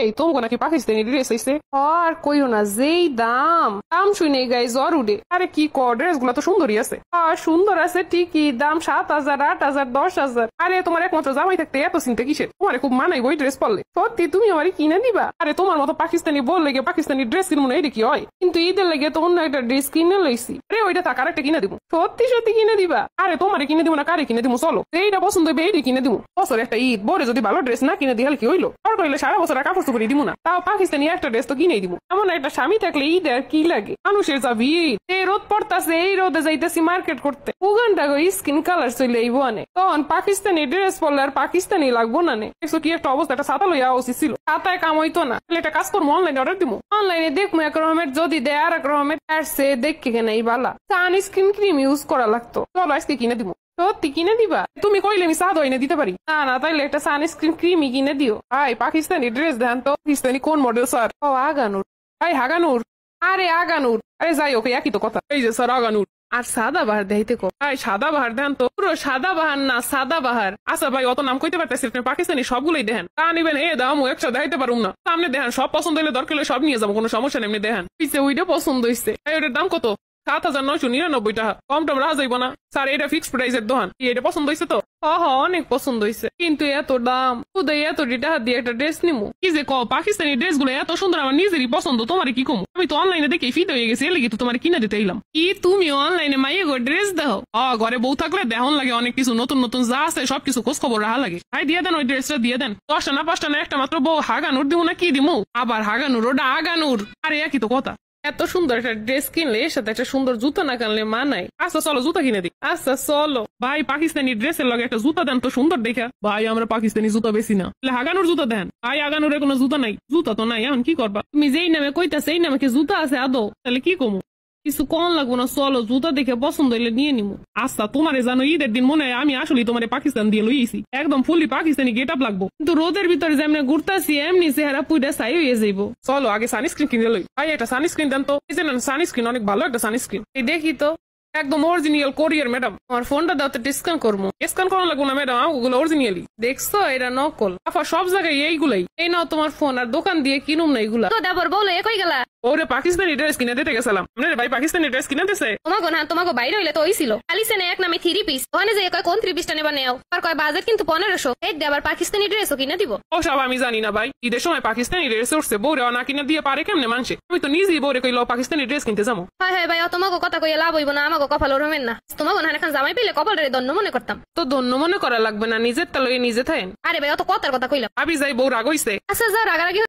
এই তোমাকে নাকি পাকিস্তানি ড্রেস হইছে? আর কইও না, যেই দাম দাম শুনে গায়ে জ্বর উঠে। আরে কি কর, ড্রেস গুলা তো সুন্দরই আছে। সুন্দর আছে ঠিকই, দাম 7,000, 8,000, 10,000। আরে তোমার একমাত্র জামাই থাকতে এত চিন্তা কিসের? তোমার খুব মানাই বই ড্রেস পরলে। সত্যি তুমি আমারে কিনে দিবা? আরে তোমার মতো পাকিস্তানি বল লেগে পাকিস্তানি ড্রেস কিনবো না, এটা কি হয়? কিন্তু ঈদের লেগে তো অন্য একটা ড্রেস কিনে লইছি। আরে ওইটা থাক, আর একটা কিনে দিব। সত্যি সত্যি কিনে দিবা? আরে তোমারে কিনে দিব না কারে কিনে দিব? চলো, এইটা পছন্দ হবে এইটা কিনে দিব। বছর একটা ঈদ, বরে যদি ভালো ড্রেস না কিনে দিলে কি হইলো? আর কইলে সারা বছর কাপড় চোপড় দিব না, তাও পাকিস্তানি একটা ড্রেস তো কিনেই দিব। এমন একটা স্বামী থাকলে ঈদ আর কি লাগে? মানুষের যা ভিড়, এই রোদ পড়তাছে, এই রোদে যাইতেছি মার্কেট করতে, উগানটা স্কিন কালার চলে আইবো আনে, তখন পাকিস্তানি ড্রেস পরলে আর পাকিস্তানি লাগবো না নে। দেখছো কি একটা অবস্থা? একটা ছাতা লইয়া উচিত ছিল, ছাতায় কাম হইতো না। একটা কাজ করবো, অনলাইনে অর্ডার দিব। অনলাইনে দেখবো এক রকমের, যদি দেয় আর এক রকমের। আসছে দেখে কেন এই বালা সানস্ক্রিন ক্রিম ইউজ করা লাগতো। চলো আজকে কিনে দিব। সত্যি কিনে দিবা? তুমি কইলে আমি সাদা এনে দিতে পারি। না না, তাইলে একটা সানস্ক্রিন ক্রিমই কিনে দিও। ভাই পাকিস্তানি ড্রেস দেন তো। পাকিস্তানি কোন মডেল স্যার? ও আগানুর। ভাই হাগানুর? আরে আগানুর। আরে যাই ওকে, একই তো কথা। এই যে স্যার আগানুর। আর সাদা বাহার দেখাইতে কো। ভাই সাদা বাহার দেন তো। পুরো সাদা বাহার না, সাদা বাহার। আচ্ছা ভাই, অত নাম কইতে পারতেছি, আপনি পাকিস্তানি সবগুলোই দেখেন। তা নিবেন? এ দাম একসাথে দেখাইতে পারুম না। সামনে দেখেন, সব পছন্দ হলে দরকার হলে সব নিয়ে যাবো, কোনো সমস্যা নেই। এমনি দেখেন ওইটা পছন্দ হইছে। ওইটার দাম কত? 7,999 টাকা। কম টম রাখা যাইব না স্যার? এটা ফিক্সড প্রাইসের দোকান। এটা পছন্দ হয়েছে তো? অনেক পছন্দ হয়েছে, কিন্তু এত দাম। উদয় এত টাকা দিয়ে একটা ড্রেস নিমু? কি যে পাকিস্তানি ড্রেস গুলো এত সুন্দর, আমার নিজেরই পছন্দ। তোমার কি কম? আমি তো অনলাইনে দেখে ফিট হয়ে গেছি, এলে তো তোমার কিনে দিতে এলাম। কি তুমি অনলাইনে মাইয়ে গো ড্রেস দাও? ঘরে বউ থাকলে দেহন লাগে অনেক কিছু, নতুন নতুন যা আছে সবকিছু খোঁজ খবর রাখা লাগে। ভাই দিয়ে দেন ওই ড্রেসটা, দিয়ে দেন। 10টা না 5টা না একটা মাত্র বউ। হাগানুর দিব না কি দিমু? আবার হাগানুর? ওটা আগানুর। আরে একই তো কথা। এত সুন্দর একটা ড্রেস কিনলে এর সাথে একটা সুন্দর জুতা না কিনলে মানায়। আচ্ছা চলো জুতা কিনে দিই। আচ্ছা চলো ভাই, পাকিস্তানি ড্রেসের লগে একটা জুতা দেন তো সুন্দর দেখা। ভাই আমরা পাকিস্তানি জুতা বেশি না, হাগানুর জুতা দেন। ভাই হাগানুরের কোনো জুতা নাই। জুতা তো নাই, এখন কি করবা? তুমি যেই নামে কইতা সেই নামে কি জুতা আছে আদৌ? তাহলে কি কমু? কিছু কম লাগবো না, চলো জুতা দেখে পছন্দ হইলে নিয়ে নিবো। আচ্ছা তোমারে জানো ঈদের দিন মনে হয় আমি আসলে তোমার পাকিস্তান দিয়ে লইছি, একদম ফুলি পাকিস্তানি গেট আপ লাগবো। কিন্তু রোদের ভিতরে যেমন ঘুরতাছি এমনি চেহারা পুইটা ছাই হয়ে যাইবো। চলো আগে সানস্ক্রিন কিনে লই। ভাই একটা সানস্ক্রিন দেন তো। সানস্ক্রিন অনেক ভালো একটা সানস্ক্রিন। এই দেখি তো, একদম অরিজিনাল কোরিয়ার। ম্যাডাম আমার ফোনটা দাও তো, ডিসকাউন্ট করবো। স্ক্যান করা লাগবো না ম্যাডাম, ওগুলো অরিজিনালি। দেখছো এটা নকল। আফা সব জায়গায় এইগুলাই। এই নাও তোমার ফোন, আর দোকান দিয়ে কিনুম না এগুলা। তো দেবর বলো কই গেলা? ওরে পাকিস্তানি ড্রেস কিনে দিতে গেছিলাম। আপনার ভাই পাকিস্তানি ড্রেস কিনে দিছে। তোমাকে না, তোমাকে বাইরে হইলে তো ওই ছিল খালি সেনে এক নামে 3 পিস। ওখানে যে কয় কোন 3 পিসটা নেবা নেও, আর কয় বাজেট কিন্তু 1500। এই আবার পাকিস্তানি ড্রেসও কিনে দিব। ও সব আমি জানি না ভাই, ঈদের সময় পাকিস্তানি ড্রেস উঠছে, বউরে না কিনে দিয়ে পারে কেমনে মানুষে? আমি তো নিজেই বউরে কইলো পাকিস্তানি ড্রেস কিনতে যাবো। হ্যাঁ হ্যাঁ ভাই, তোমাকে কথা কইয়া লাভ হইব না, আমাকে কপাল ওরমেন না। তোমাকে না এখন জামাই পেলে কপালরে ধন্য মনে করতাম। তো ধন্য মনে করা লাগবে না, নিজের তালয়ে নিজে থাকেন। আরে ভাই অত কথার কথা কইলাম। ভাবি যাই বউ রাগ হইছে। আচ্ছা যা রাগারাগি